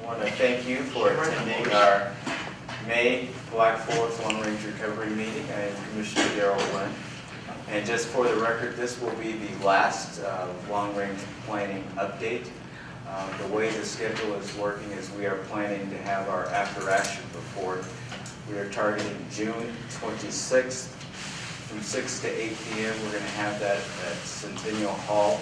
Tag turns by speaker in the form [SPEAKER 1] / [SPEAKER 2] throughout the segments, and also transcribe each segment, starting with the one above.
[SPEAKER 1] want to thank you for attending our May Black Forest Long Range Recovery meeting. I am Commissioner Darryl Glenn. And just for the record, this will be the last long range planning update. The way the schedule is working is we are planning to have our after action report. We are targeting June 26th from 6 to 8 p.m. We're going to have that at Centennial Hall.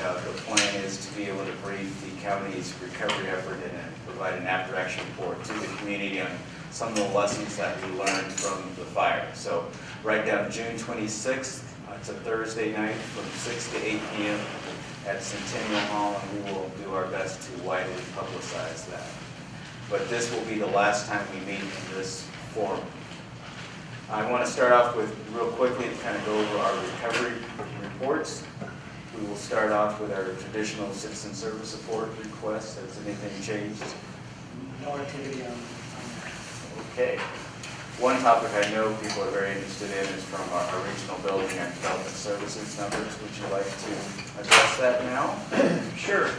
[SPEAKER 1] The plan is to be able to brief the county's recovery effort and provide an after action report to the community on some of the lessons that we learned from the fire. So write down June 26th. It's a Thursday night from 6 to 8 p.m. at Centennial Hall, and we will do our best to widely publicize that. But this will be the last time we meet in this forum. I want to start off with, real quickly, to kind of go over our recovery reports. We will start off with our traditional citizen service report request. Has anything changed?
[SPEAKER 2] No activity on
[SPEAKER 1] Okay. One topic I know people are very interested in is from our regional building and development services numbers. Would you like to address that now?
[SPEAKER 3] Sure.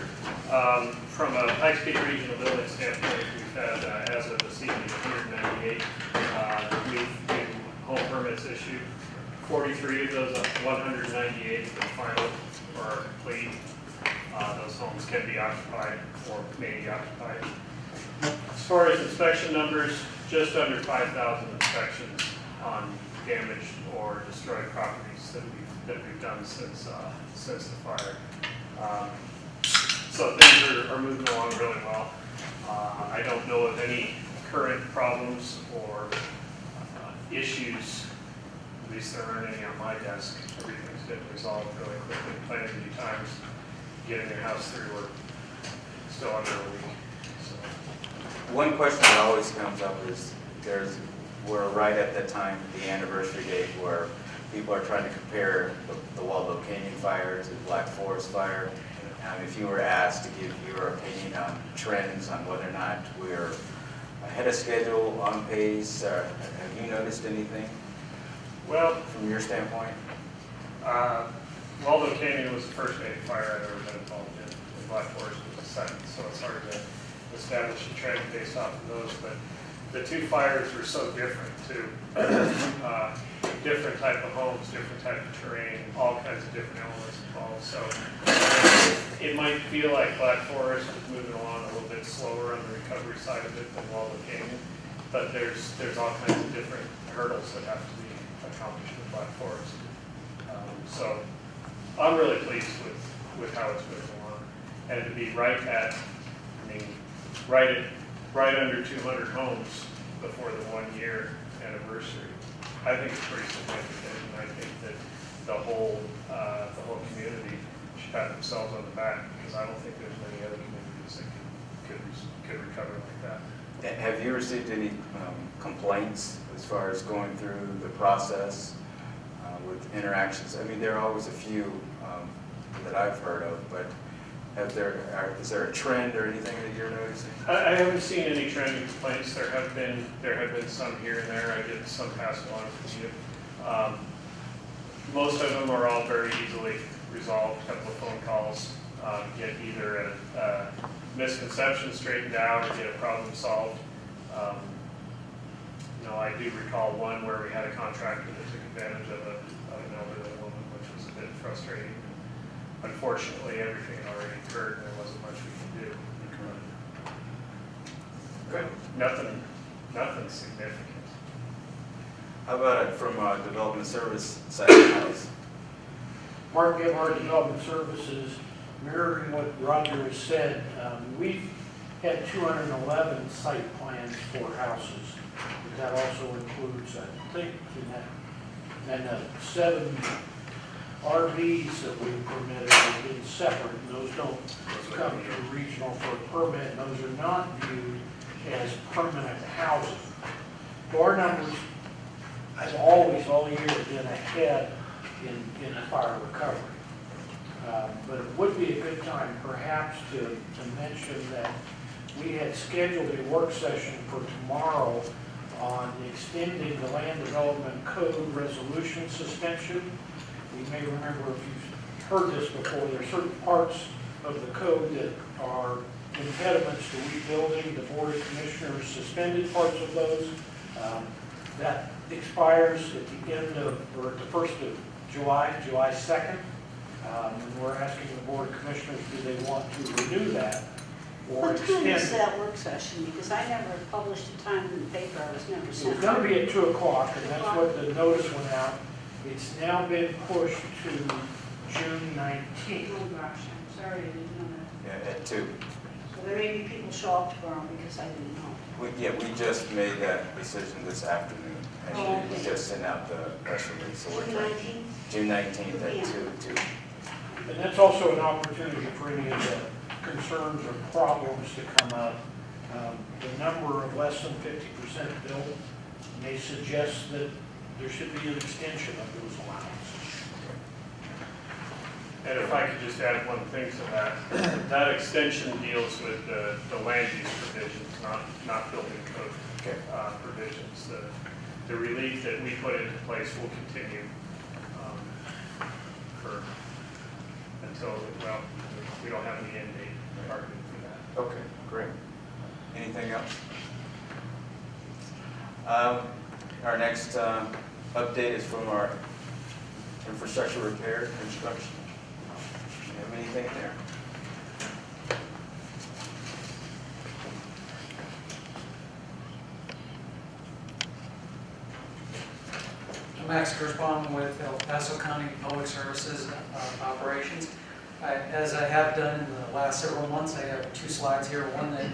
[SPEAKER 3] From a high-speed regional building standpoint, we've had, as of this evening, 198 new home permits issued. 43 of those 198 have been final or are complete. Those homes can be occupied or may be occupied. As far as inspection numbers, just under 5,000 inspections on damaged or destroyed properties that we've done since the fire. So things are moving along really well. I don't know of any current problems or issues. At least there aren't any on my desk. Everything's been resolved really quickly. Plenty of times getting your house through or still under a week. So.
[SPEAKER 1] One question that always comes up is we're right at the time, the anniversary date, where people are trying to compare the Waldo Canyon fire to the Black Forest fire. If you were asked to give your opinion on trends on whether or not we're ahead of schedule, on pace, have you noticed anything?
[SPEAKER 3] Well,
[SPEAKER 1] from your standpoint?
[SPEAKER 3] Waldo Canyon was the first major fire I've ever been involved in. And Black Forest was the second, so it's hard to establish a trend based off of those. But the two fires were so different too. Different type of homes, different type of terrain, all kinds of different elements involved. So it might feel like Black Forest is moving along a little bit slower on the recovery side of it than Waldo Canyon, but there's all kinds of different hurdles that have to be accomplished with Black Forest. So I'm really pleased with how it's moving along, and to be right under 200 homes before the 1 year anniversary, I think it's pretty significant, and I think that the whole community should pat themselves on the back, because I don't think there's many other communities that could recover like that.
[SPEAKER 1] Have you received any complaints as far as going through the process with interactions? I mean, there are always a few that I've heard of, but is there a trend or anything that you're noticing?
[SPEAKER 3] I haven't seen any trend in complaints. There have been some here and there. I did some pass along to you. Most of them are all very easily resolved. A couple of phone calls, get either a misconception straightened out or get a problem solved. I do recall one where we had a contractor that took advantage of an elderly woman, which was a bit frustrating. Unfortunately, everything had already occurred, and there wasn't much we could do.
[SPEAKER 1] Good.
[SPEAKER 3] Nothing significant.
[SPEAKER 1] How about it from development service side of the house?
[SPEAKER 2] Mark Gebhardt, Development Services, mirroring what Roger has said, we've had 211 site plans for houses. That also includes, I think, and 7 RVs that we permitted have been separate. And those don't come to regional for a permit, and those are not viewed as permanent housing. So our numbers have always, all year, been ahead in fire recovery. But it would be a good time, perhaps, to mention that we had scheduled a work session for tomorrow on extending the Land Development Code resolution suspension. You may remember, if you've heard this before, there are certain parts of the code that are impediments to rebuilding. The Board of Commissioners suspended parts of those. That expires at the end of, or at the 1st of July, July 2nd. And we're asking the Board of Commissioners, do they want to renew that or
[SPEAKER 4] What time
[SPEAKER 2] extend
[SPEAKER 4] is
[SPEAKER 2] it?
[SPEAKER 4] that work session? Because I never published a time in the paper, I was never
[SPEAKER 2] It's
[SPEAKER 4] sent.
[SPEAKER 2] going to be at 2 o'clock, and that's what the notice went out. It's now been pushed to June 19th.
[SPEAKER 4] Oh gosh, I'm sorry, I didn't know that.
[SPEAKER 1] Yeah, at 2.
[SPEAKER 4] So there may be people show up tomorrow because I didn't know.
[SPEAKER 1] We just made that decision this afternoon.
[SPEAKER 4] Oh,
[SPEAKER 1] Actually, we
[SPEAKER 4] okay.
[SPEAKER 1] just sent out the press release. So we're
[SPEAKER 4] June
[SPEAKER 1] trying-
[SPEAKER 4] 19th?
[SPEAKER 1] June 19th at
[SPEAKER 4] Yeah.
[SPEAKER 1] 2.
[SPEAKER 2] And that's also an opportunity for any of the concerns or problems to come up. The number of less than 50% built may suggest that there should be an extension of those allowances.
[SPEAKER 3] And if I could just add one thing to that, that extension deals with the land use provisions, not building code
[SPEAKER 1] Okay.
[SPEAKER 3] provisions. The relief that we put into place will continue until, well, we don't have any end date targeted for that.
[SPEAKER 1] Okay, great. Anything else? Our next update is from our infrastructure repair construction. Do you have anything there?
[SPEAKER 5] I'm Max Kirschbaum with El Paso County Public Services Operations. As I have done in the last several months, I have 2 slides here. One that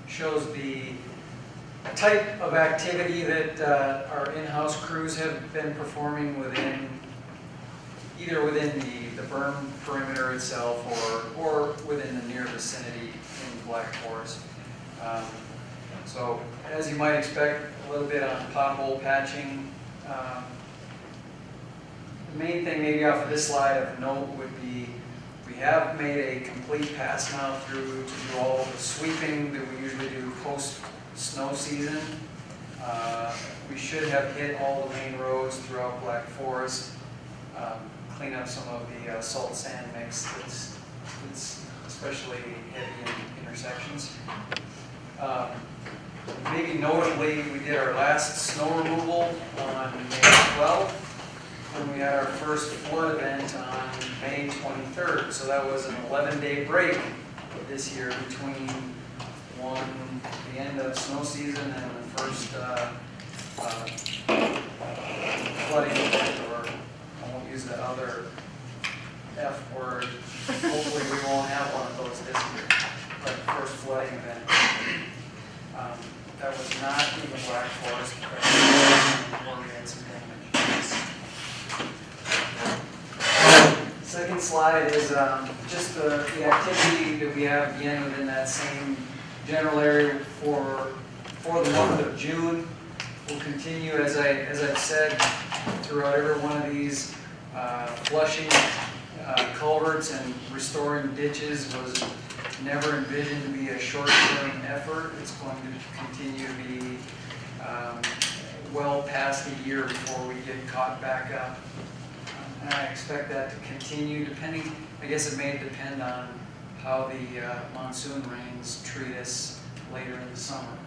[SPEAKER 5] shows the type of activity that our in-house crews have been performing either within the berm perimeter itself or within the near vicinity in Black Forest. So as you might expect, a little bit on pothole patching. The main thing maybe off of this slide of note would be we have made a complete pass now through to do all of the sweeping that we usually do post-snow season. We should have hit all the main roads throughout Black Forest, clean up some of the salt sand mix that's especially heavy in intersections. Maybe notably, we did our last snow removal on May 12th, when we had our first flood event on May 23rd. So that was an 11-day break this year between the end of snow season and the first flooding event, or I won't use the other F word. Hopefully we won't have one of those this year, but the first flooding event. That was not in the Black Forest, where we had some damage. Second slide is just the activity that we have again within that same general area for the month of June. We'll continue, as I've said, throughout every one of these, flushing culverts and restoring ditches was never envisioned to be a short-term effort. It's going to continue to be well past a year before we get caught back up. And I expect that to continue depending, I guess it may depend on how the monsoon rains treat us later in the summer.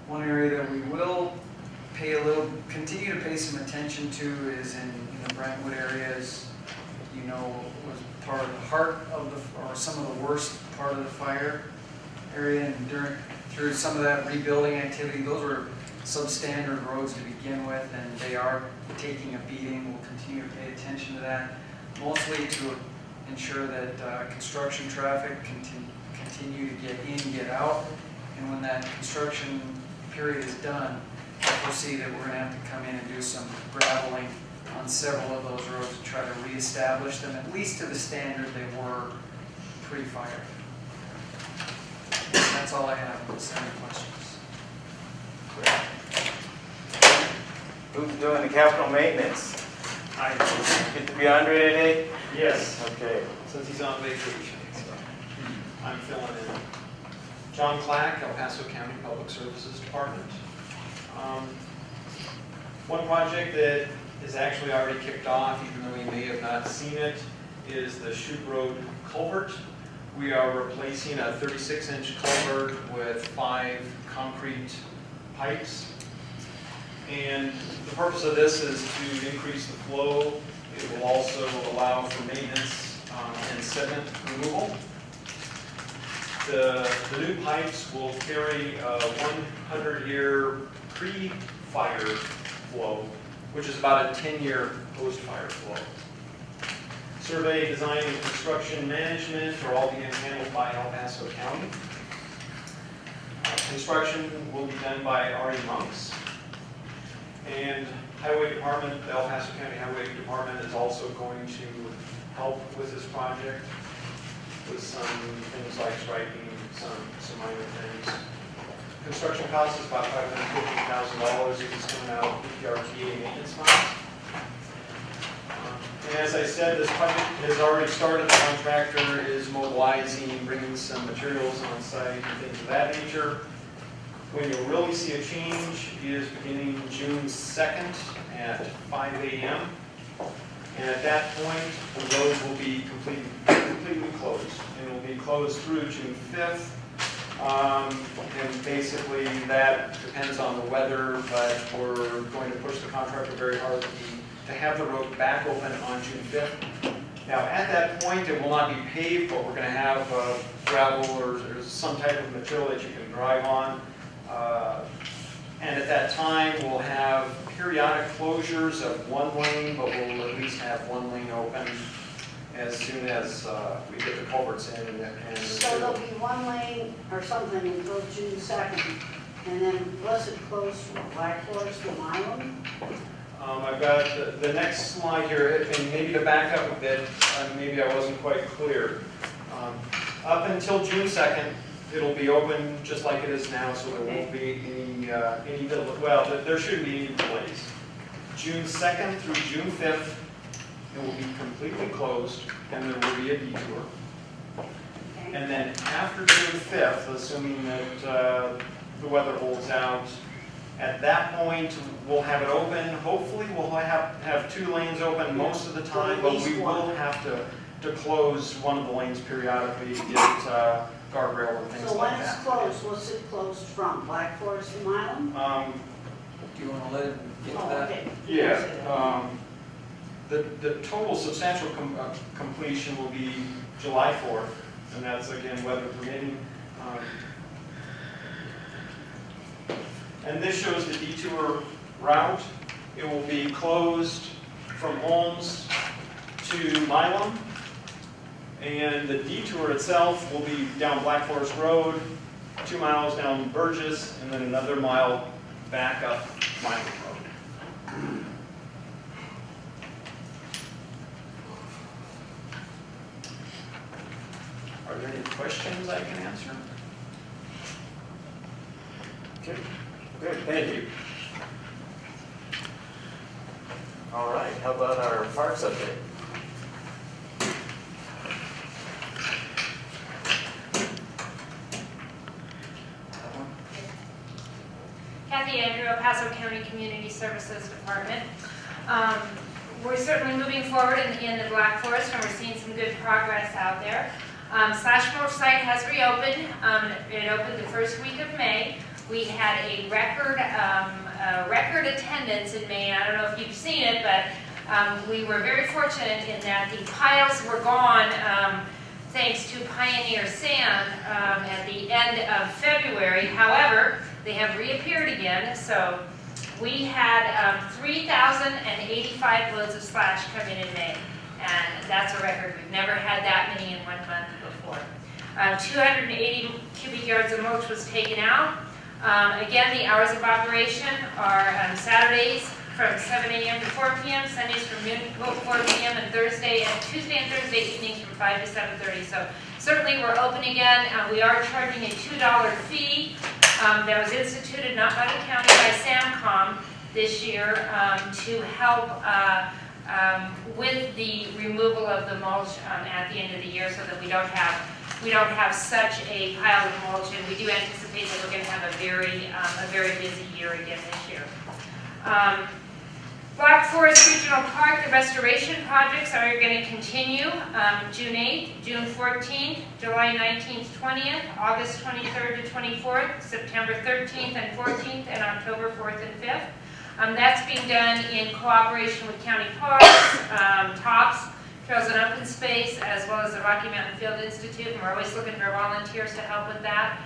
[SPEAKER 5] One area that we will continue to pay some attention to is in the Brentwood areas. You know, was part of the heart of or some of the worst part of the fire area, and through some of that rebuilding activity, those were substandard roads to begin with, and they are taking a beating. We'll continue to pay attention to that, mostly to ensure that construction traffic continue to get in, get out, and when that construction period is done, I foresee that we're going to have to come in and do some graveling on several of those roads to try to reestablish them, at least to the standard they were pre-fire. That's all I have. Unless any questions.
[SPEAKER 1] Who's doing the capital maintenance? Get to be Andre today?
[SPEAKER 6] Yes,
[SPEAKER 1] Okay.
[SPEAKER 6] since he's on vacation, so I'm filling in. John Clack, El Paso County Public Services Department. One project that is actually already kicked off, even though you may have not seen it, is the Chute Road culvert. We are replacing a 36-inch culvert with 5 concrete pipes. And the purpose of this is to increase the flow. It will also allow for maintenance and sediment removal. The new pipes will carry a 100-year pre-fire flow, which is about a 10-year post-fire flow. Survey, design, and construction management are all being handled by El Paso County. Construction will be done by Artie Monks. And Highway Department, the El Paso County Highway Department is also going to help with this project with some things like striping, some minor things. Construction cost is about $550,000. It's coming out of PRTA maintenance funds. And as I said, this project has already started. The contractor is mobilizing, bringing some materials on site and things of that nature. When you'll really see a change is beginning June 2nd at 5 a.m. And at that point, the road will be completely closed. And it will be closed through June 5th. And basically that depends on the weather, but we're going to push the contractor very hard to have the road back open on June 5th. Now at that point, it will not be paved, but we're going to have gravel or some type of material that you can drive on. And at that time, we'll have periodic closures of one lane, but we'll at least have one lane open as soon as we get the culverts in.
[SPEAKER 4] So there'll be one lane or something until June 2nd, and then was it closed from Black Forest to Milam?
[SPEAKER 6] I've got the next slide here, and maybe to back up a bit, maybe I wasn't quite clear. Up until June 2nd, it'll be open just like it is now, so there won't be any well, there shouldn't be any delays. June 2nd through June 5th, it will be completely closed, and there will be a detour.
[SPEAKER 4] Okay.
[SPEAKER 6] And then after June 5th, assuming that the weather holds out, at that point, we'll have it open. Hopefully, we'll have 2 lanes open most of the time, but we will have to close one of the lanes periodically to get guardrail and things
[SPEAKER 4] So
[SPEAKER 6] like
[SPEAKER 4] when it's
[SPEAKER 6] that.
[SPEAKER 4] closed, what's it closed from? Black Forest to Milam?
[SPEAKER 5] Do you want to let him get to
[SPEAKER 4] Oh,
[SPEAKER 5] that?
[SPEAKER 4] okay.
[SPEAKER 6] Yeah. The total substantial completion will be July 4th, and that's again weather permitting. And this shows the detour route. It will be closed from Holmes to Milam, and the detour itself will be down Black Forest Road, 2 miles down Burgess, and then another mile back up Milam Road. Are there any questions I can answer?
[SPEAKER 1] Okay, good, thank you. All right, how about our parks update?
[SPEAKER 7] Kathy Andrew, El Paso County Community Services Department. We're certainly moving forward in the Black Forest, and we're seeing some good progress out there. Slashmore site has reopened. It opened the first week of May. We had a record attendance in May. I don't know if you've seen it, but we were very fortunate in that the piles were gone thanks to Pioneer Sand at the end of February. However, they have reappeared again, so we had 3,085 loads of slash come in May, and that's a record. We've never had that many in 1 month before. 280 cubic yards of mulch was taken out. Again, the hours of operation are Saturdays from 7 a.m. to 4 p.m., Sundays from noon to 4 p.m., and Tuesday and Thursday evenings from 5 to 7:30. So certainly we're open again. We are charging a $2 fee that was instituted not by the county, by SAMCOM this year to help with the removal of the mulch at the end of the year, so that we don't have such a pile of mulch, and we do anticipate that we're going to have a very busy year again this year. Black Forest Regional Park, the restoration projects are going to continue June 8th, June 14th, July 19th, 20th, August 23rd to 24th, September 13th and 14th, and October 4th and 5th. That's being done in cooperation with county parks, TOPS, Trails and Open Space, as well as the Rocky Mountain Field Institute, and we're always looking for volunteers to help with that.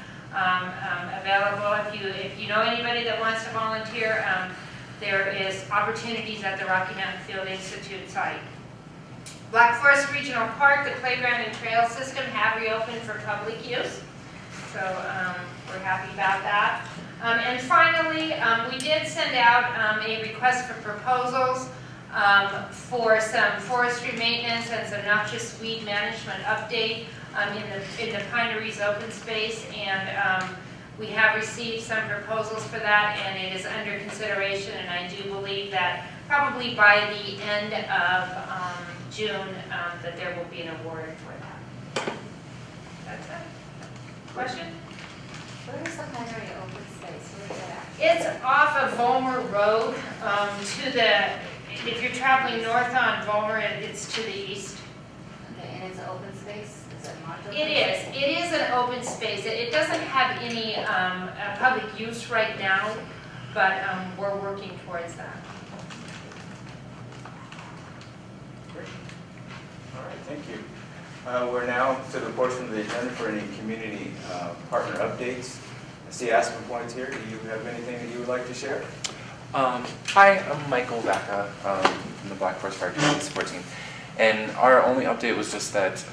[SPEAKER 7] Available if you know anybody that wants to volunteer. There is opportunities at the Rocky Mountain Field Institute site. Black Forest Regional Park, the playground and trail system have reopened for public use. So we're happy about that. And finally, we did send out a request for proposals for some forestry maintenance and some noxious weed management update in the Pineries open space. And we have received some proposals for that, and it is under consideration, and I do believe that probably by the end of June that there will be an award for that. That's it. Question?
[SPEAKER 8] Where is the Pinery open space? Where is that
[SPEAKER 7] It's off of Volmer Road if you're traveling north on Volmer, it's to the east.
[SPEAKER 8] at? Okay, and it's an open space? Is it marked open
[SPEAKER 7] It is.
[SPEAKER 8] space?
[SPEAKER 7] It is an open space. It doesn't have any public use right now, but we're working towards that.
[SPEAKER 1] Great. All right, thank you. We're now to the portion of the agenda for any community partner updates. I see Aspen Point's here. Do you have anything that you would like to share?
[SPEAKER 9] Hi, I'm Michael Vaca from the Black Forest Fire Community Support Team. And our only update was just that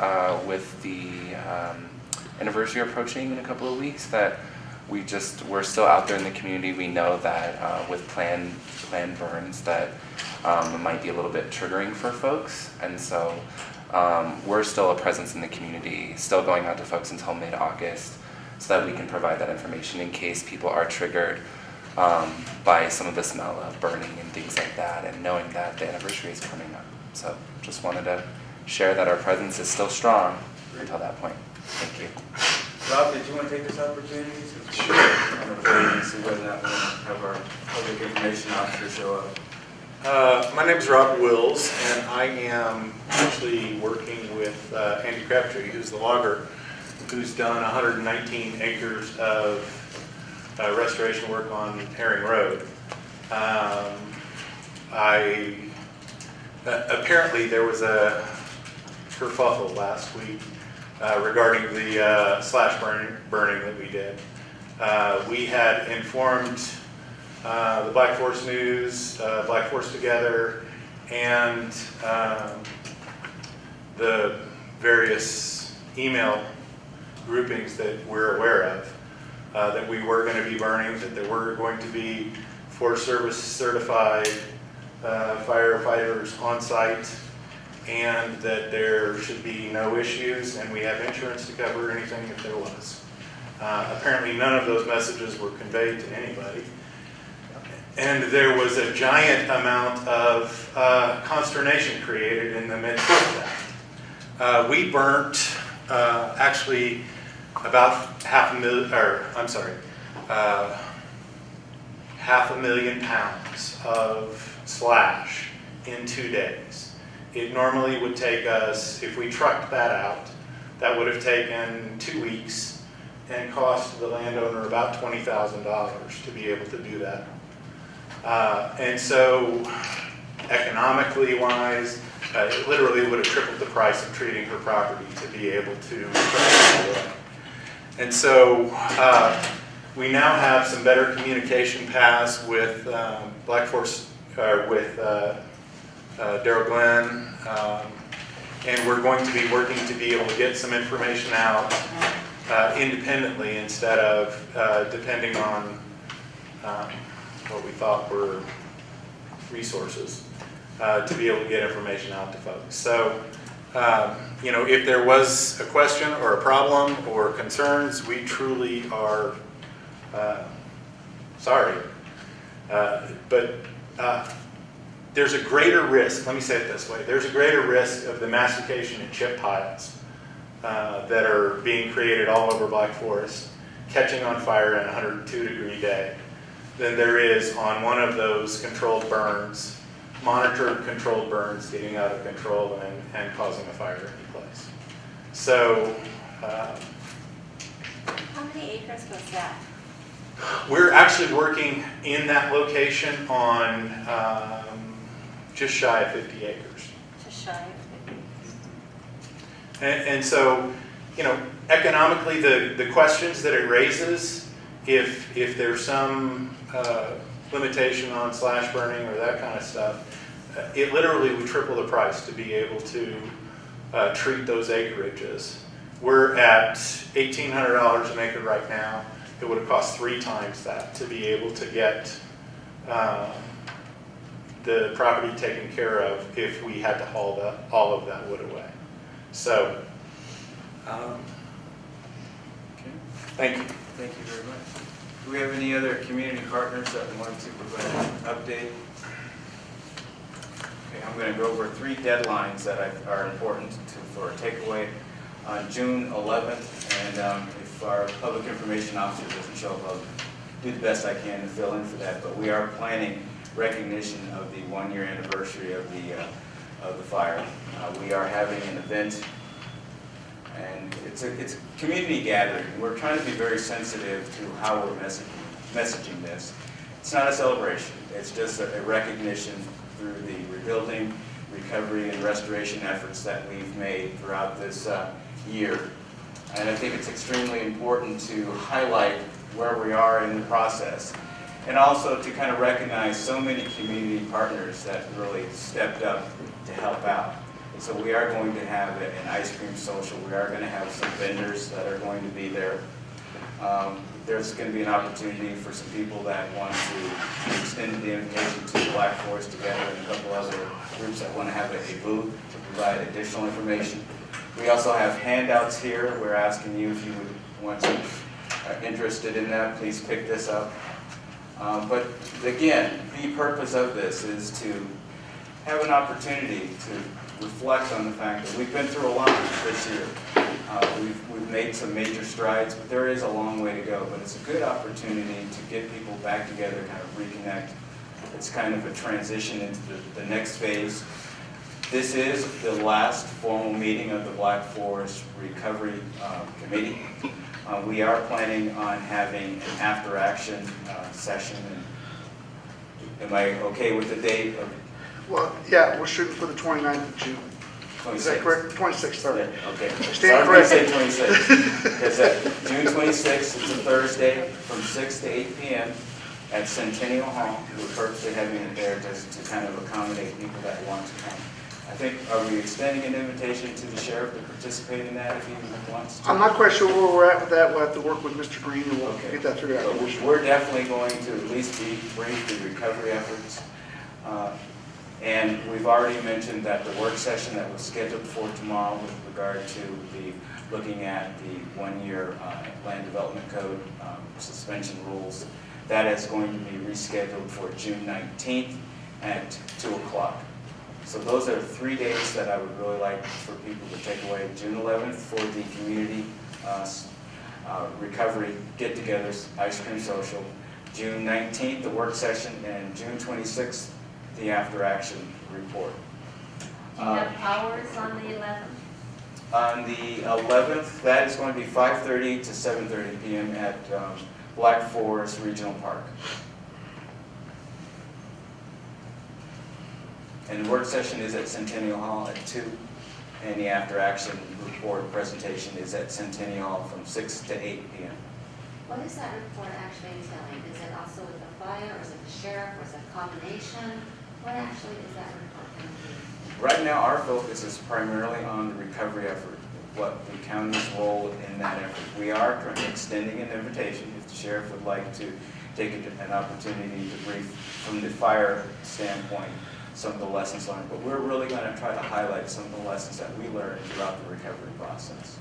[SPEAKER 9] with the anniversary approaching in a couple of weeks, that we're still out there in the community. We know that with planned burns that it might be a little bit triggering for folks. And so we're still a presence in the community, still going out to folks until mid-August, so that we can provide that information in case people are triggered by some of the smell of burning and things like that, and knowing that the anniversary is coming up. So just wanted to share that our presence is still strong until that point. Thank you.
[SPEAKER 1] Rob, did you want to take this opportunity? Sure. See whether or not we have our public information officer show up.
[SPEAKER 10] My name is Rob Wills, and I am actually working with Andy Crabtree, who's the logger, who's done 119 acres of restoration work on Herring Road. Apparently there was a kerfuffle last week regarding the slash burning that we did. We had informed the Black Forest News, Black Forest Together, and the various email groupings that we're aware of, that we were going to be burning, that there were going to be Forest Service certified firefighters on site, and that there should be no issues, and we have insurance to cover anything if there was. Apparently none of those messages were conveyed to anybody. And there was a giant amount of consternation created in the midst of that. We burnt actually about 500,000 pounds of slash in 2 days. It normally would take us, if we trucked that out, that would have taken 2 weeks and cost the landowner about $20,000 to be able to do that. And so, economically wise, it literally would have tripled the price of treating her property to be able to truck it away. And so, we now have some better communication paths with Black Forest, with Darryl Glenn, and we're going to be working to be able to get some information out independently instead of depending on what we thought were resources to be able to get information out to folks. So, you know, if there was a question or a problem or concerns, we truly are sorry. But there's a greater risk, let me say it this way, there's a greater risk of the mastication and chip piles that are being created all over Black Forest catching on fire in a 102-degree day than there is on one of those controlled burns monitor controlled burns getting out of control and causing a fire in any place. So
[SPEAKER 8] How many acres was that?
[SPEAKER 10] we're actually working in that location on just shy of 50 acres.
[SPEAKER 8] Just shy of 50.
[SPEAKER 10] And so, you know, economically, the questions that it raises, if there's some limitation on slash burning or that kind of stuff, it literally would triple the price to be able to treat those acreages. We're at $1,800 an acre right now. It would have cost 3 times that to be able to get the property taken care of if we had to haul all of that wood away. So, thank you.
[SPEAKER 1] Thank you very much. Do we have any other community partners that want to provide an update? Okay, I'm going to go over 3 deadlines that are important for a takeaway. On June 11th, and if our public information officer doesn't show up, I'll do the best I can to fill in for that. But we are planning recognition of the 1-year anniversary of the fire. We are having an event, and it's a community gathering. We're trying to be very sensitive to how we're messaging this. It's not a celebration. It's just a recognition through the rebuilding, recovery, and restoration efforts that we've made throughout this year. And I think it's extremely important to highlight where we are in the process, and also to kind of recognize so many community partners that really stepped up to help out. So we are going to have an ice cream social. We are going to have some vendors that are going to be there. There's going to be an opportunity for some people that want to extend the invitation to Black Forest together, and a couple other groups that want to have a booth to provide additional information. We also have handouts here. We're asking you if you would want to, interested in that, please pick this up. But again, the purpose of this is to have an opportunity to reflect on the fact that we've been through a lot this year. We've made some major strides, but there is a long way to go. But it's a good opportunity to get people back together, kind of reconnect. It's kind of a transition into the next phase. This is the last formal meeting of the Black Forest Recovery Committee. We are planning on having an after-action session. And am I okay with the date of
[SPEAKER 11] Well, yeah, we're shooting for the 29th of June.
[SPEAKER 1] 26th?
[SPEAKER 11] Is that correct? 26th, sorry.
[SPEAKER 1] Okay.
[SPEAKER 11] Stand
[SPEAKER 1] Sorry to say
[SPEAKER 11] corrected.
[SPEAKER 1] 26th. It's at June 26th, it's a Thursday, from 6 to 8 p.m. at Centennial Hall. We're purposely having it there just to kind of accommodate people that want to come. I think, are we extending an invitation to the sheriff to participate in that if he wants to?
[SPEAKER 11] I'm not quite sure where we're at with that. We'll have to work with Mr. Green and we'll
[SPEAKER 1] Okay.
[SPEAKER 11] get that figured out.
[SPEAKER 1] But we're definitely going to at least brief the recovery efforts. And we've already mentioned that the work session that was scheduled for tomorrow with regard to looking at the 1-year land development code suspension rules, that is going to be rescheduled for June 19th at 2 o'clock. So those are 3 dates that I would really like for people to take away. June 11th for the community recovery get-togethers, ice cream social. June 19th, the work session, and June 26th, the after-action report.
[SPEAKER 8] Do you have hours on the 11th?
[SPEAKER 1] On the 11th, that is going to be 5:30 to 7:30 p.m. at Black Forest Regional Park. And the work session is at Centennial Hall at 2, and the after-action report presentation is at Centennial Hall from 6 to 8 p.m.
[SPEAKER 8] What is that report actually entailing? Is it also with the fire, or is it the sheriff, or is it a combination? What actually is that report going to be?
[SPEAKER 1] Right now, our focus is primarily on the recovery effort, what the county's role in that effort. We are currently extending an invitation if the sheriff would like to take an opportunity to brief from the fire standpoint some of the lessons learned. But we're really going to try to highlight some of the lessons that we learned throughout the recovery process.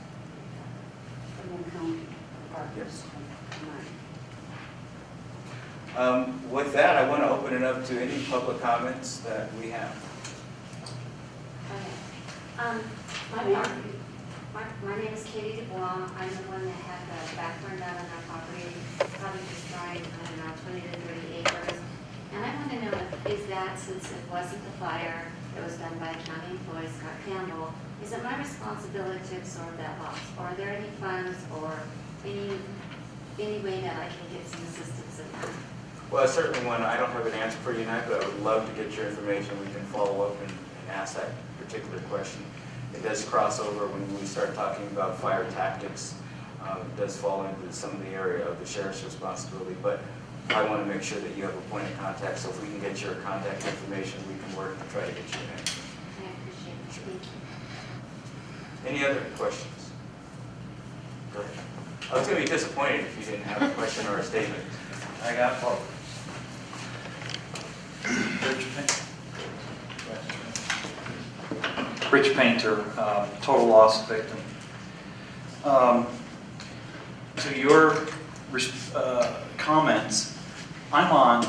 [SPEAKER 4] From the county partners.
[SPEAKER 1] Yes.
[SPEAKER 4] Tonight.
[SPEAKER 1] With that, I want to open it up to any public comments that we have.
[SPEAKER 8] My name is Katie DuBois. I'm the one that had the back burned out on our property, probably destroyed, I don't know, 20 to 30 acres. And I want to know, is that, since it wasn't the fire that was done by county employee Scott Campbell, is it my responsibility to absorb that loss? Or are there any funds or any way that I can get some assistance in that?
[SPEAKER 1] Well, it's certainly one, I don't have an answer for you tonight, but I would love to get your information. We can follow up and ask that particular question. It does cross over when we start talking about fire tactics. It does fall into some of the area of the sheriff's responsibility, but I want to make sure that you have a point of contact, so if we can get your contact information, we can work to try to get you an answer.
[SPEAKER 8] I appreciate it. Thank you.
[SPEAKER 1] Any other questions? Go ahead. I was going to be disappointed if you didn't have a question or a statement.
[SPEAKER 12] I got both. Rich Painter, total loss victim. To your comments, I'm on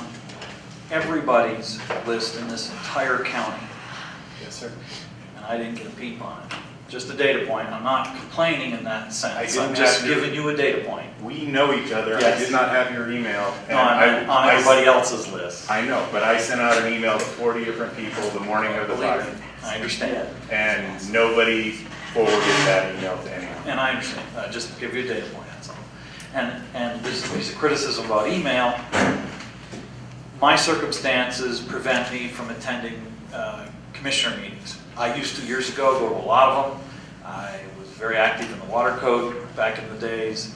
[SPEAKER 12] everybody's list in this entire county.
[SPEAKER 6] Yes, sir.
[SPEAKER 12] And I didn't get a peep on it. Just a data point. I'm not complaining in that sense.
[SPEAKER 10] I didn't
[SPEAKER 12] I'm just
[SPEAKER 10] have your-
[SPEAKER 12] giving you a data point.
[SPEAKER 10] We know each other. I
[SPEAKER 12] Yes.
[SPEAKER 10] did not have your email.
[SPEAKER 12] No, I'm on everybody else's list.
[SPEAKER 10] I know, but I sent out an email to 40 different people the morning of the fire,
[SPEAKER 12] I understand.
[SPEAKER 10] and nobody forwarded that email to anyone.
[SPEAKER 12] And I understand, just to give you a data point, that's all. And this is a criticism about email. My circumstances prevent me from attending commissioner meetings. I used to years ago go to a lot of them. I was very active in the water code back in the days,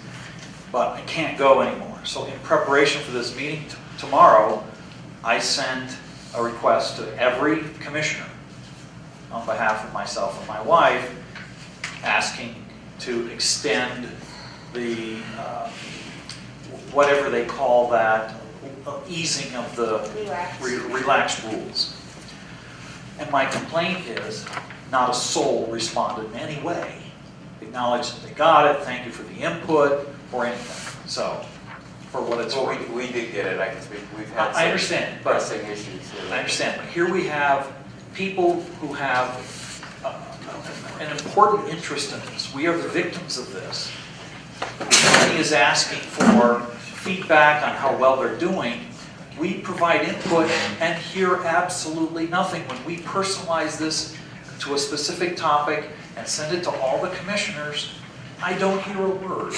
[SPEAKER 12] but I can't go anymore. So in preparation for this meeting tomorrow, I sent a request to every commissioner on behalf of myself and my wife, asking to extend the, whatever they call that, easing of the relaxed rules. And my complaint is, not a soul responded in any way. Acknowledged that they got it, thank you for the input, or anything. So, for what it's
[SPEAKER 1] Well,
[SPEAKER 12] worth.
[SPEAKER 1] we did get it, I can speak. We've had
[SPEAKER 12] I
[SPEAKER 1] some
[SPEAKER 12] understand, but
[SPEAKER 1] pressing issues.
[SPEAKER 12] I understand, but here we have people who have an important interest in this. We are the victims of this. The county is asking for feedback on how well they're doing. We provide input and hear absolutely nothing. When we personalize this to a specific topic and send it to all the commissioners, I don't hear a word.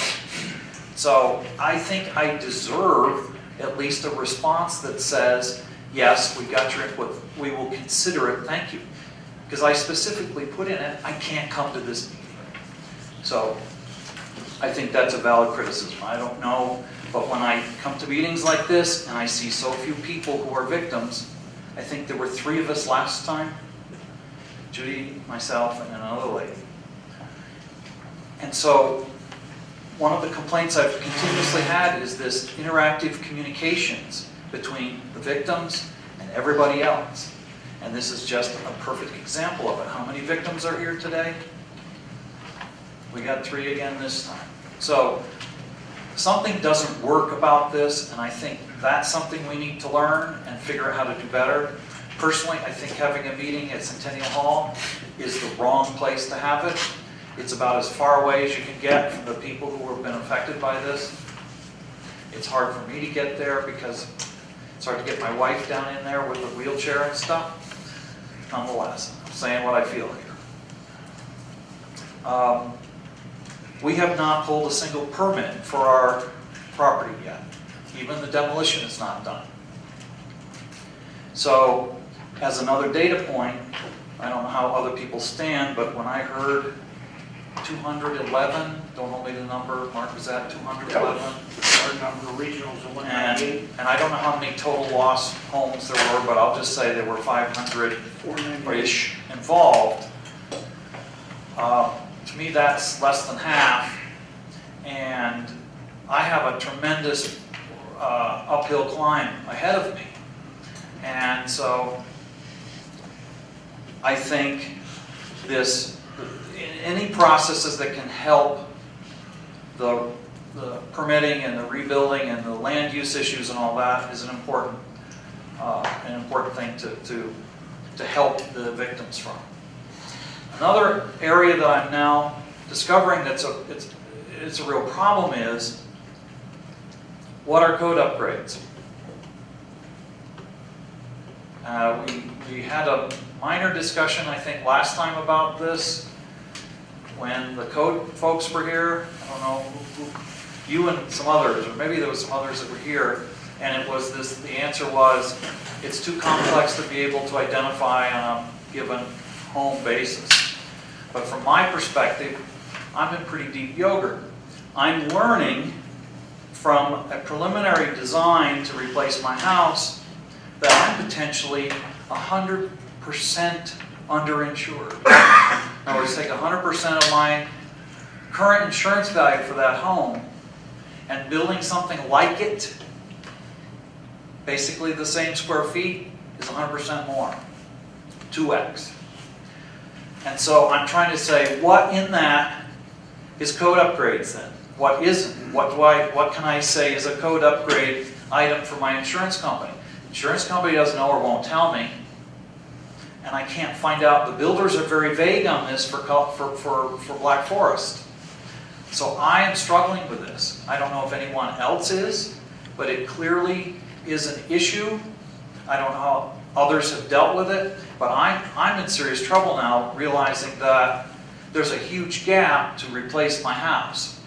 [SPEAKER 12] So I think I deserve at least a response that says, yes, we got your input, we will consider it, thank you. Because I specifically put in it, I can't come to this meeting. So I think that's a valid criticism. I don't know, but when I come to meetings like this and I see so few people who are victims, I think there were 3 of us last time, Judy, myself, and another lady. And so one of the complaints I've continuously had is this interactive communications between the victims and everybody else. And this is just a perfect example of it. How many victims are here today? We got 3 again this time. So something doesn't work about this, and I think that's something we need to learn and figure out how to do better. Personally, I think having a meeting at Centennial Hall is the wrong place to have it. It's about as far away as you can get from the people who have been affected by this. It's hard for me to get there because it's hard to get my wife down in there with a wheelchair and stuff. Nonetheless, I'm saying what I feel here. We have not pulled a single permit for our property yet. Even the demolition is not done. So, as another data point, I don't know how other people stand, but when I heard 211, don't hold me to the number, Mark, was that 211?
[SPEAKER 2] Our number of regionals of 198.
[SPEAKER 12] And I don't know how many total lost homes there were, but I'll just say there were 500-ish involved. To me, that's less than half, and I have a tremendous uphill climb ahead of me. And so I think any processes that can help the permitting and the rebuilding and the land use issues and all that is an important thing to help the victims from. Another area that I'm now discovering it's a real problem is water code upgrades. We had a minor discussion, I think, last time about this when the code folks were here. I don't know, you and some others, or maybe there was some others that were here, and it was this, the answer was, it's too complex to be able to identify on a given home basis. But from my perspective, I'm in pretty deep yogurt. I'm learning from a preliminary design to replace my house that I'm potentially 100% underinsured. In other words, take 100% of my current insurance value for that home and building something like it, basically the same square feet, is 100% more, 2x. And so I'm trying to say, what in that is code upgrades then? What isn't? What can I say is a code upgrade item for my insurance company? Insurance company doesn't know or won't tell me, and I can't find out. The builders are very vague on this for Black Forest. So I am struggling with this. I don't know if anyone else is, but it clearly is an issue. I don't know how others have dealt with it, but I'm in serious trouble now, realizing that there's a huge gap to replace my house,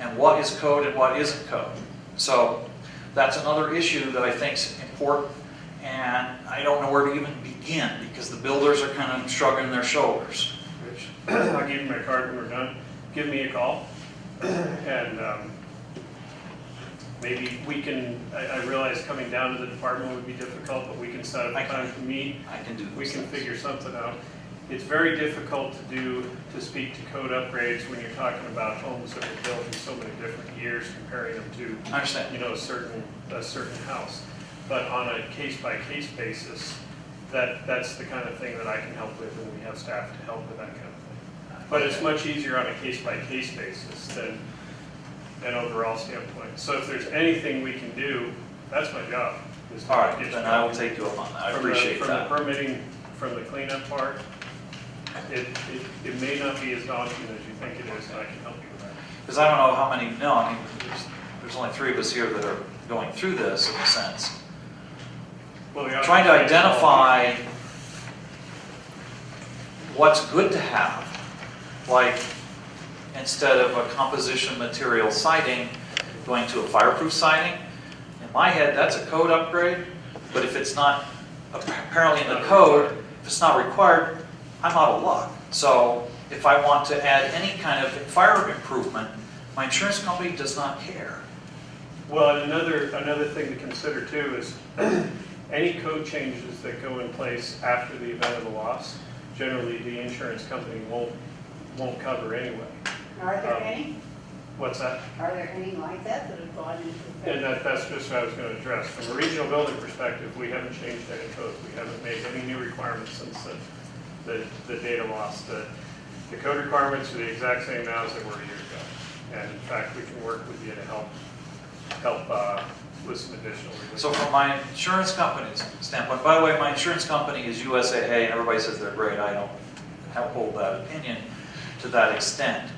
[SPEAKER 12] and what is code and what isn't code. So that's another issue that I think is important, and I don't know where to even begin because the builders are kind of shrugging their shoulders.
[SPEAKER 3] Rich, I'll give you my card when we're done. Give me a call, and maybe we can, I realize coming down to the department would be difficult, but we can set up a time to meet.
[SPEAKER 12] I can do this.
[SPEAKER 3] We can figure something out. It's very difficult to speak to code upgrades when you're talking about homes that were built in so many different years, comparing them to,
[SPEAKER 12] I understand.
[SPEAKER 3] a certain house. But on a case-by-case basis, that's the kind of thing that I can help with, and we have staff to help with that kind of thing. But it's much easier on a case-by-case basis than an overall standpoint. So if there's anything we can do, that's my job. is to
[SPEAKER 12] All right,
[SPEAKER 3] get
[SPEAKER 12] then
[SPEAKER 3] you-
[SPEAKER 12] I will take you up on that. I appreciate that.
[SPEAKER 3] From the permitting, from the cleanup part, it may not be as daunting as you think it is, and I can help you with that.
[SPEAKER 12] Because I don't know how many, no, I mean, there's only 3 of us here that are going through this in a sense.
[SPEAKER 3] Well,
[SPEAKER 12] Trying to identify what's good to have, like instead of a composition material siding, going to a fireproof siding. In my head, that's a code upgrade, but if it's not apparently in the code, if it's not required, I'm out of luck. So if I want to add any kind of fire improvement, my insurance company does not care.
[SPEAKER 3] Well, and another thing to consider too is any code changes that go in place after the event of a loss, generally the insurance company won't cover anyway.
[SPEAKER 4] Are there any?
[SPEAKER 3] What's that?
[SPEAKER 4] Are there any like that that have gone into effect?
[SPEAKER 3] And that's just what I was going to address. From a regional building perspective, we haven't changed any codes. We haven't made any new requirements since the data loss. The code requirements are the exact same now as they were a year ago. And in fact, we can work with you to help with some additional relief.
[SPEAKER 12] So from my insurance company's standpoint, by the way, my insurance company is USAA, and everybody says they're great. I don't hold that opinion to that extent.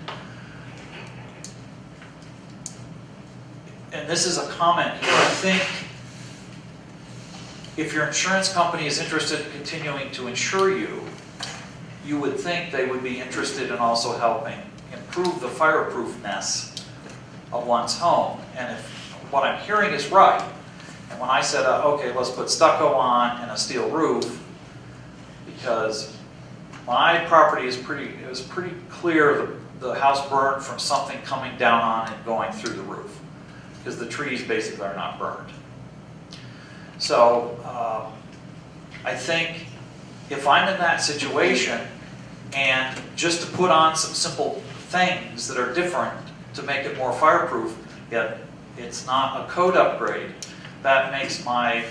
[SPEAKER 12] And this is a comment here. I think if your insurance company is interested in continuing to insure you, you would think they would be interested in also helping improve the fireproofness of one's home. And if what I'm hearing is right, and when I said, okay, let's put stucco on and a steel roof, because my property is it was pretty clear the house burned from something coming down on and going through the roof, because the trees basically are not burned. So I think if I'm in that situation, and just to put on some simple things that are different to make it more fireproof, yet it's not a code upgrade, that makes my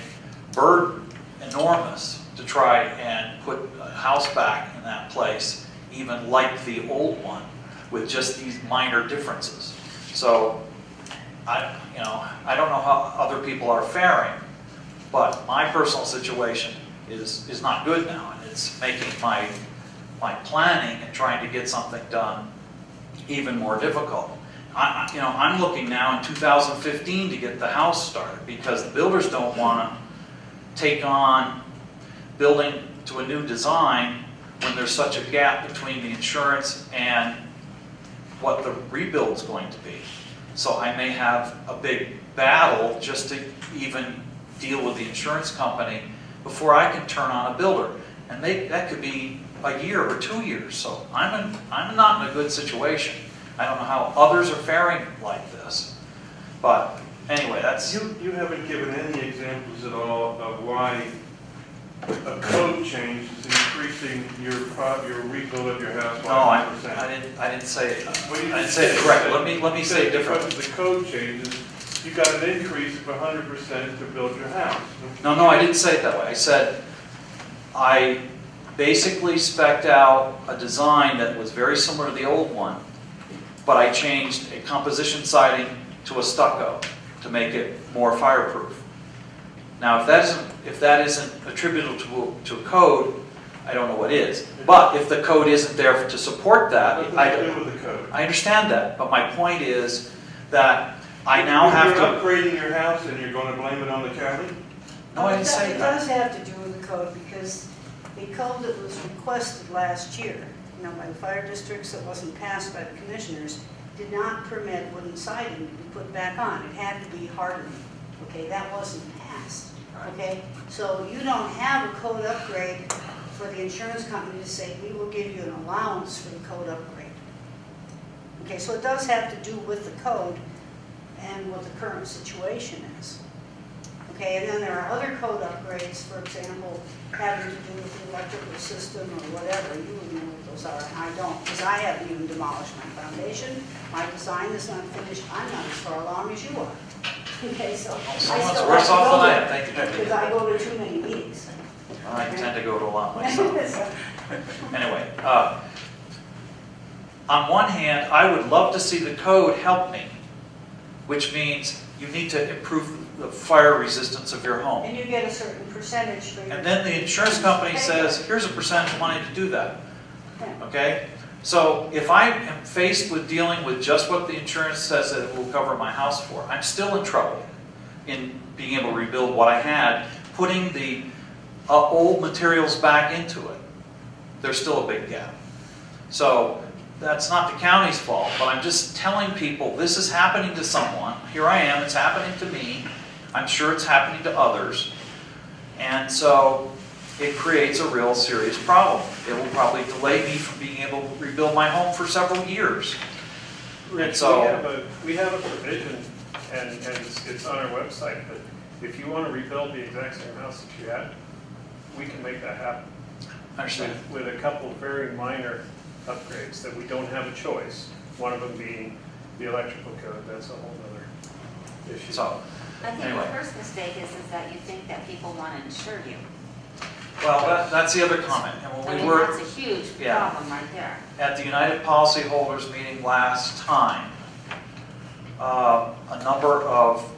[SPEAKER 12] burden enormous to try and put a house back in that place, even like the old one, with just these minor differences. So I don't know how other people are faring, but my personal situation is not good now, and it's making my planning and trying to get something done even more difficult. I'm looking now in 2015 to get the house started, because the builders don't want to take on building to a new design when there's such a gap between the insurance and what the rebuild's going to be. So I may have a big battle just to even deal with the insurance company before I can turn on a builder. And that could be a year or 2 years. So I'm not in a good situation. I don't know how others are faring like this. But anyway, that's...
[SPEAKER 13] You haven't given any examples at all of why a code change is increasing your rebuild of your house
[SPEAKER 12] No,
[SPEAKER 13] by
[SPEAKER 12] I
[SPEAKER 13] 100%.
[SPEAKER 12] didn't say it.
[SPEAKER 13] Well, you
[SPEAKER 12] I didn't
[SPEAKER 13] just
[SPEAKER 12] say it
[SPEAKER 13] said-
[SPEAKER 12] correctly. Let me
[SPEAKER 13] you
[SPEAKER 12] say it
[SPEAKER 13] said
[SPEAKER 12] differently.
[SPEAKER 13] because of the code changes, you got an increase of 100% to build your house.
[SPEAKER 12] No, I didn't say it that way. I said I basically spec'd out a design that was very similar to the old one, but I changed a composition siding to a stucco to make it more fireproof. Now, if that isn't attributable to a code, I don't know what is. But if the code isn't there to support that,
[SPEAKER 13] What does it do with the code?
[SPEAKER 12] I understand that. But my point is that I now have to...
[SPEAKER 13] You're upgrading your house and you're going to blame it on the county?
[SPEAKER 12] No, I didn't say
[SPEAKER 4] It
[SPEAKER 12] that.
[SPEAKER 4] does have to do with the code, because the code that was requested last year, by the fire districts that wasn't passed by the commissioners, did not permit wooden siding to be put back on. It had to be hardened. Okay, that wasn't passed. Okay, so you don't have a code upgrade for the insurance company to say, we will give you an allowance for the code upgrade. Okay, so it does have to do with the code and what the current situation is. Okay, and then there are other code upgrades, for example, having to do with the electrical system or whatever. You would know what those are, and I don't, because I haven't even demolished my foundation. My design is not finished. I'm not as far along as you are. Okay, so I
[SPEAKER 12] Someone's
[SPEAKER 4] still
[SPEAKER 12] worse
[SPEAKER 4] have to
[SPEAKER 12] off than
[SPEAKER 4] go
[SPEAKER 12] I
[SPEAKER 4] there,
[SPEAKER 12] am. Thank you.
[SPEAKER 4] because I go to too many meetings.
[SPEAKER 12] I tend to go to a lot myself. Anyway, on one hand, I would love to see the code help me, which means you need to improve the fire resistance of your home.
[SPEAKER 4] And you get a certain percentage for your...
[SPEAKER 12] And then the insurance company says, here's a percentage of money to do that.
[SPEAKER 4] Yeah.
[SPEAKER 12] Okay? So if I am faced with dealing with just what the insurance says that it will cover my house for, I'm still in trouble in being able to rebuild what I had, putting the old materials back into it. There's still a big gap. So that's not the county's fault, but I'm just telling people this is happening to someone. Here I am, it's happening to me. I'm sure it's happening to others. And so it creates a real serious problem. It will probably delay me from being able to rebuild my home for several years.
[SPEAKER 3] Rich,
[SPEAKER 12] so-
[SPEAKER 3] we have a provision, and it's on our website, but if you want to rebuild the exact same house that you had, we can make that happen.
[SPEAKER 12] I understand.
[SPEAKER 3] With a couple of very minor upgrades that we don't have a choice, one of them being the electrical code. That's a whole other issue.
[SPEAKER 12] So,
[SPEAKER 8] I think
[SPEAKER 12] Anyway.
[SPEAKER 8] the first mistake is that you think that people want to insure you.
[SPEAKER 12] well, that's the other comment. And
[SPEAKER 8] I
[SPEAKER 12] when we
[SPEAKER 8] mean,
[SPEAKER 12] were
[SPEAKER 8] that's a huge
[SPEAKER 12] Yeah.
[SPEAKER 8] problem right there.
[SPEAKER 12] at the United Policyholders meeting last time, a number of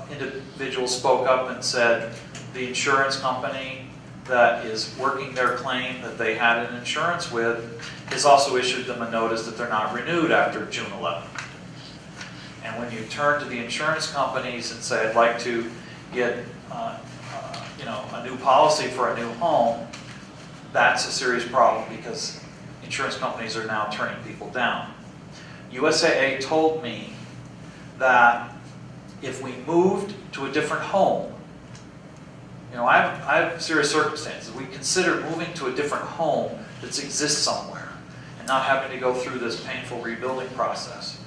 [SPEAKER 12] individuals spoke up and said the insurance company that is working their claim that they had an insurance with has also issued them a notice that they're not renewed after June 11th. And when you turn to the insurance companies and say, I'd like to get a new policy for a new home, that's a serious problem because insurance companies are now turning people down. USAA told me that if we moved to a different home, I have serious circumstances. We considered moving to a different home that exists somewhere and not having to go through this painful rebuilding process.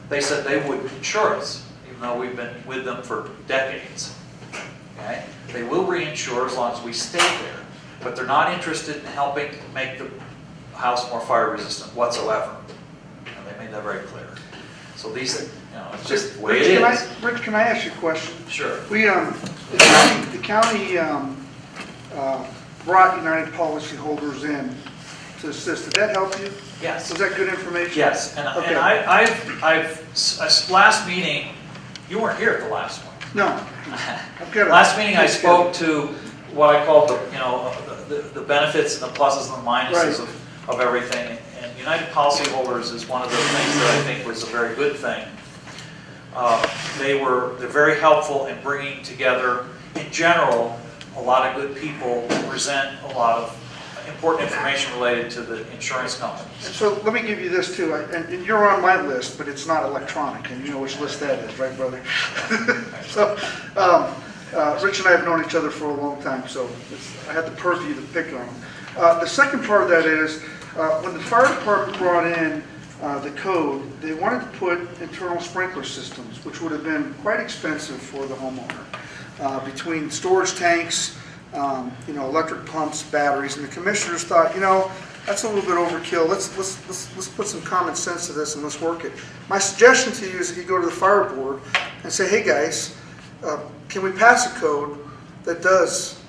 [SPEAKER 12] They said they would insure us, even though we've been with them for decades. Okay? They will reinsure as long as we stay there, but they're not interested in helping make the house more fire resistant whatsoever. And they made that very clear. So these, it's just the way it is.
[SPEAKER 11] Rich, can I ask you a question?
[SPEAKER 12] Sure.
[SPEAKER 11] We, the county brought United Policyholders in to assist. Did that help you?
[SPEAKER 12] Yes.
[SPEAKER 11] Was that good information?
[SPEAKER 12] Yes, and
[SPEAKER 11] Okay.
[SPEAKER 12] last meeting, you weren't here at the last one.
[SPEAKER 11] No. I've got a-
[SPEAKER 12] Last meeting, I spoke to what I called the benefits and the pluses and the minuses of everything. And United Policyholders is one of the things that I think was a very good thing. They're very helpful in bringing together, in general, a lot of good people present a lot of important information related to the insurance companies.
[SPEAKER 11] And so let me give you this too, and you're on my list, but it's not electronic, and you know which list that is, right, brother? So, Rich and I have known each other for a long time, so I had the purview to pick on them. The second part of that is, when the fire department brought in the code, they wanted to put internal sprinkler systems, which would have been quite expensive for the homeowner. Between storage tanks, electric pumps, batteries, and the commissioners thought, that's a little bit overkill. Let's put some common sense to this and let's work it. My suggestion to you is that you go to the fire board and say, hey guys, can we pass a code that does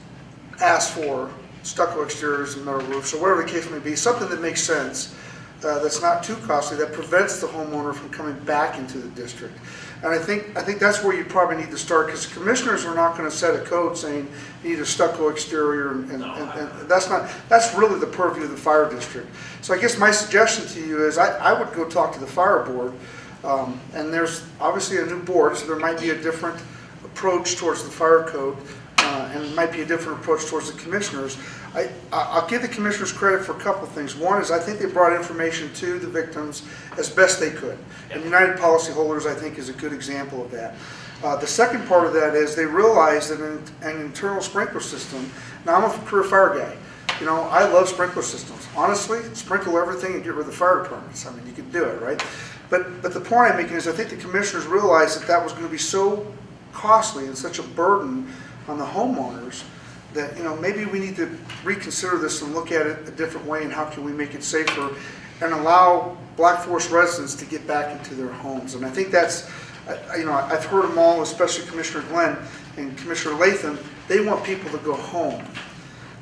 [SPEAKER 11] ask for stucco exteriors and metal roofs, or whatever the case may be, something that makes sense, that's not too costly, that prevents the homeowner from coming back into the district. And I think that's where you probably need to start, because commissioners are not going to set a code saying you need a stucco exterior, and that's really the purview of the fire district. So I guess my suggestion to you is I would go talk to the fire board, and there's obviously a new board, so there might be a different approach towards the fire code, and it might be a different approach towards the commissioners. I'll give the commissioners credit for a couple of things. One is I think they brought information to the victims as best they could. And United Policyholders, I think, is a good example of that. The second part of that is they realized that an internal sprinkler system, now I'm a career fire guy. I love sprinkler systems. Honestly, sprinkle everything and get rid of the fire departments. I mean, you can do it, right? But the point I'm making is I think the commissioners realized that was going to be so costly and such a burden on the homeowners that maybe we need to reconsider this and look at it a different way, and how can we make it safer and allow Black Forest residents to get back into their homes. And I think that's, I've heard them all, especially Commissioner Glenn and Commissioner Latham, they want people to go home.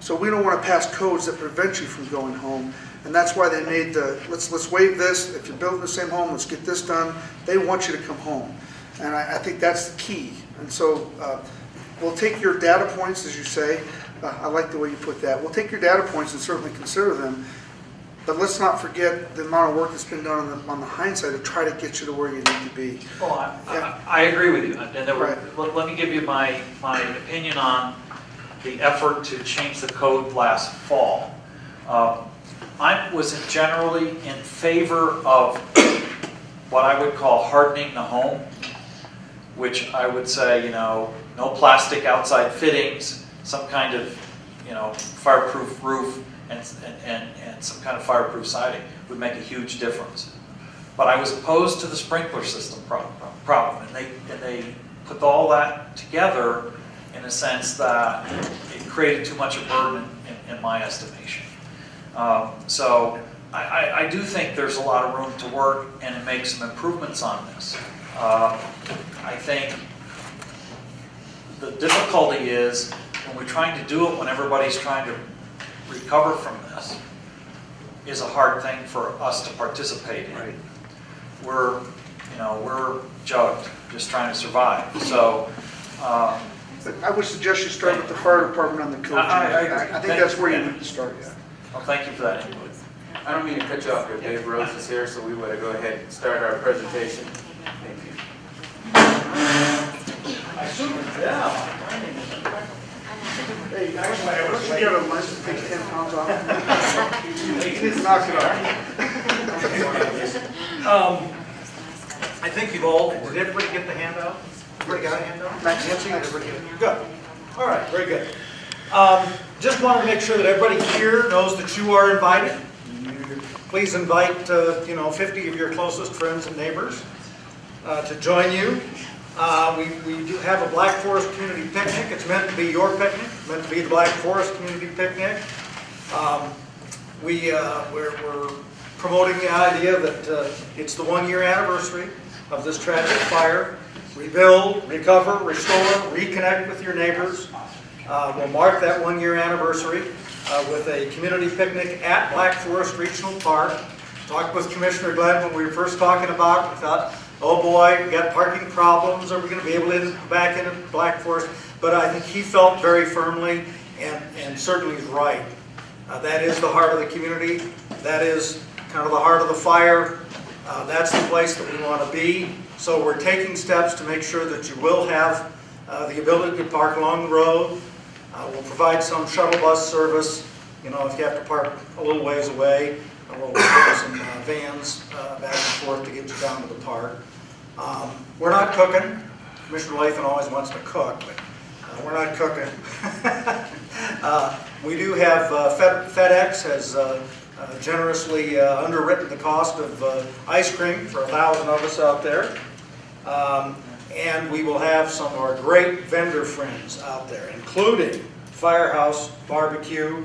[SPEAKER 11] So we don't want to pass codes that prevent you from going home, and that's why they made let's waive this. If you're building the same home, let's get this done. They want you to come home, and I think that's the key. And so we'll take your data points, as you say. I like the way you put that. We'll take your data points and certainly consider them, but let's not forget the amount of work that's been done on the hindsight to try to get you to where you need to be.
[SPEAKER 12] Well, I agree with you. And let me give you my opinion on the effort to change the code last fall. I was generally in favor of what I would call hardening the home, which I would say, no plastic outside fittings, some kind of, fireproof roof, and some kind of fireproof siding would make a huge difference. But I was opposed to the sprinkler system problem, and they put all that together in a sense that it created too much of a burden in my estimation. So I do think there's a lot of room to work and make some improvements on this. I think the difficulty is when we're trying to do it when everybody's trying to recover from this is a hard thing for us to participate in. Right. We're jugged, just trying to survive. So
[SPEAKER 11] I would suggest you start with the fire department on the code. I think that's where you need to start. Yeah.
[SPEAKER 12] Well, thank you for that input.
[SPEAKER 1] I don't mean to cut you off, but Dave Rose is here, so we want to go ahead and start our presentation. Thank you.
[SPEAKER 11] Hey, let's get a lunch to take 10 pounds off. Knock it off.
[SPEAKER 14] I think you've all, did everybody get the handout? Everybody got a handout? Nancy, everybody get it? Good. All right, very good. Just want to make sure that everybody here knows that you are invited. Please invite 50 of your closest friends and neighbors to join you. We do have a Black Forest Community Picnic. It's meant to be your picnic, meant to be the Black Forest Community Picnic. We're promoting the idea that it's the 1-year anniversary of this tragic fire. Rebuild, recover, restore, reconnect with your neighbors. We'll mark that 1-year anniversary with a community picnic at Black Forest Regional Park. Talked with Commissioner Glenn when we were first talking about it. We thought, oh boy, we got parking problems. Are we going to be able to get back into Black Forest? But I think he felt very firmly, and certainly is right. That is the heart of the community. That is kind of the heart of the fire. That's the place that we want to be. So we're taking steps to make sure that you will have the ability to park along the road. We'll provide some shuttle bus service, you know, if you have to park a little ways away. We'll put some vans back and forth to get you down to the park. We're not cooking. Commissioner Lathan always wants to cook, but we're not cooking. We do have, FedEx has generously underwritten the cost of ice cream for 1,000 of us out there. And we will have some of our great vendor friends out there, including Firehouse Barbecue.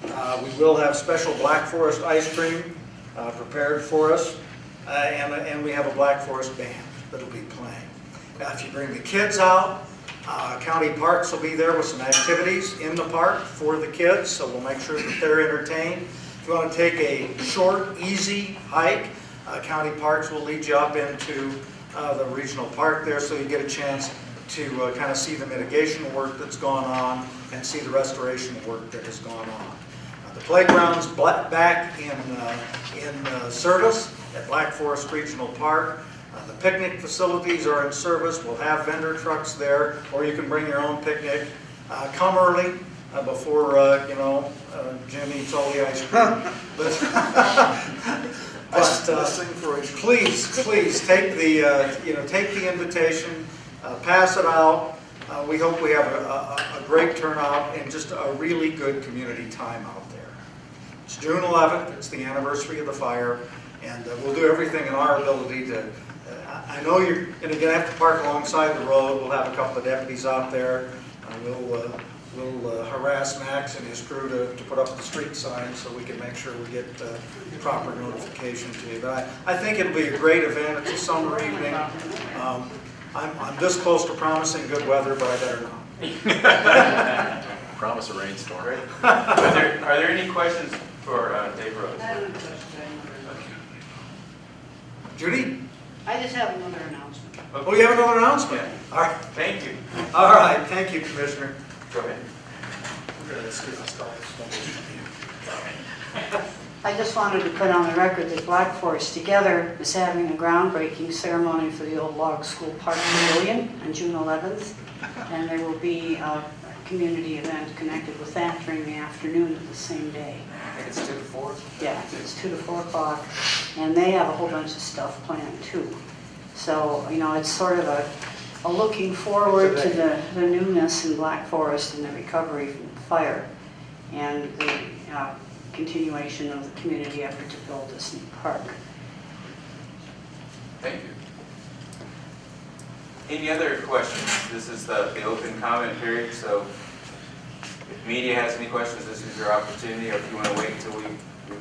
[SPEAKER 14] We will have special Black Forest ice cream prepared for us. And we have a Black Forest band that'll be playing. Now, if you bring the kids out, county parks will be there with some activities in the park for the kids, so we'll make sure that they're entertained. If you want to take a short, easy hike, county parks will lead you up into the regional park there, so you get a chance to kind of see the mitigation work that's gone on and see the restoration work that has gone on. The playground's back in service at Black Forest Regional Park. The picnic facilities are in service. We'll have vendor trucks there, or you can bring your own picnic. Come early before Jim eats all the ice cream. But please take the invitation, pass it out. We hope we have a great turnout and just a really good community time out there. It's June 11th. It's the anniversary of the fire, and we'll do everything in our ability to. I know you're going to have to park alongside the road. We'll have a couple of deputies out there. We'll harass Max and his crew to put up the street signs so we can make sure we get proper notification to you. But I think it'll be a great event. It's a summer evening. I'm this close to promising good weather, but I better not.
[SPEAKER 9] Promise a rainstorm.
[SPEAKER 1] Great. Are there any questions for Dave Rose?
[SPEAKER 14] Judy?
[SPEAKER 4] I just have another announcement.
[SPEAKER 1] Okay.
[SPEAKER 14] Oh, you have another announcement?
[SPEAKER 1] Yeah.
[SPEAKER 14] All right.
[SPEAKER 1] Thank you.
[SPEAKER 14] All right. Thank you, Commissioner.
[SPEAKER 1] Go ahead.
[SPEAKER 4] I just wanted to put on the record that Black Forest Together is having a groundbreaking ceremony for the old log school park pavilion on June 11th. And there will be a community event connected with that during the afternoon of the same day.
[SPEAKER 1] I think it's 2 to 4.
[SPEAKER 4] Yeah, it's 2 to 4 o'clock, and they have a whole bunch of stuff planned too. So, it's sort of a looking forward to the newness in Black Forest and the recovery from the fire, and the continuation of the community effort to build this new park.
[SPEAKER 1] Thank you. Any other questions? This is the open comment period, so if media has any questions, this is your opportunity, or if you want to wait until we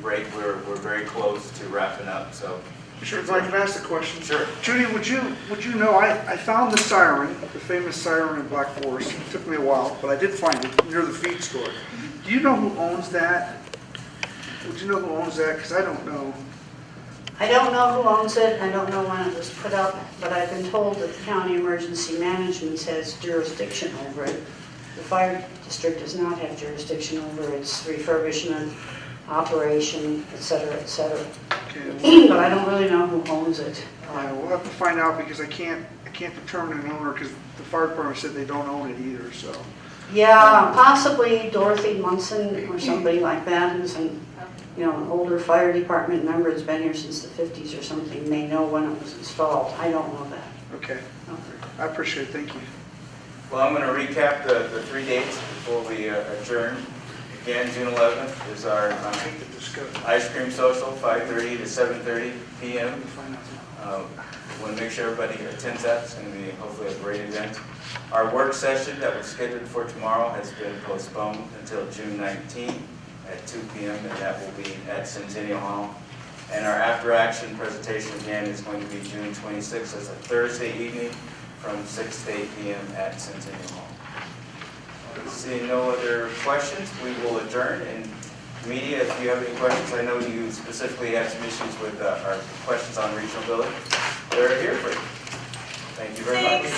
[SPEAKER 1] break, we're very close to wrapping up, so.
[SPEAKER 11] Sure, if I could ask a question.
[SPEAKER 1] Sure.
[SPEAKER 11] Judy, would you know, I found the siren, the famous siren in Black Forest. It took me a while, but I did find it near the feed store. Do you know who owns that? Would you know who owns that? Because I don't know.
[SPEAKER 4] I don't know who owns it, I don't know when it was put up, but I've been told that the county emergency management has jurisdiction over it. The fire district does not have jurisdiction over its refurbishment, operation, et cetera, et cetera.
[SPEAKER 11] Okay,
[SPEAKER 4] But I don't really know who owns it.
[SPEAKER 11] we'll have to find out because I can't determine an owner because the fire department said they don't own it either, so.
[SPEAKER 4] Yeah, possibly Dorothy Munson or somebody like that, who's an older fire department member that's been here since the 50s or something, may know when it was installed. I don't know that.
[SPEAKER 11] Okay, I appreciate it, thank you.
[SPEAKER 1] Well, I'm going to recap the 3 dates before we adjourn. Again, June 11th is our ice cream social, 5:30 to 7:30 p.m. Want to make sure everybody attends that. It's going to be hopefully a great event. Our work session that was scheduled for tomorrow has been postponed until June 19th at 2 p.m. and that will be at Centennial Hall. And our after action presentation again is going to be June 26th as a Thursday evening from 6 to 8 p.m. at Centennial Hall. Seeing no other questions, we will adjourn. And media, if you have any questions, I know you specifically had some issues with our questions on regional building. They're here for you. Thank you very much.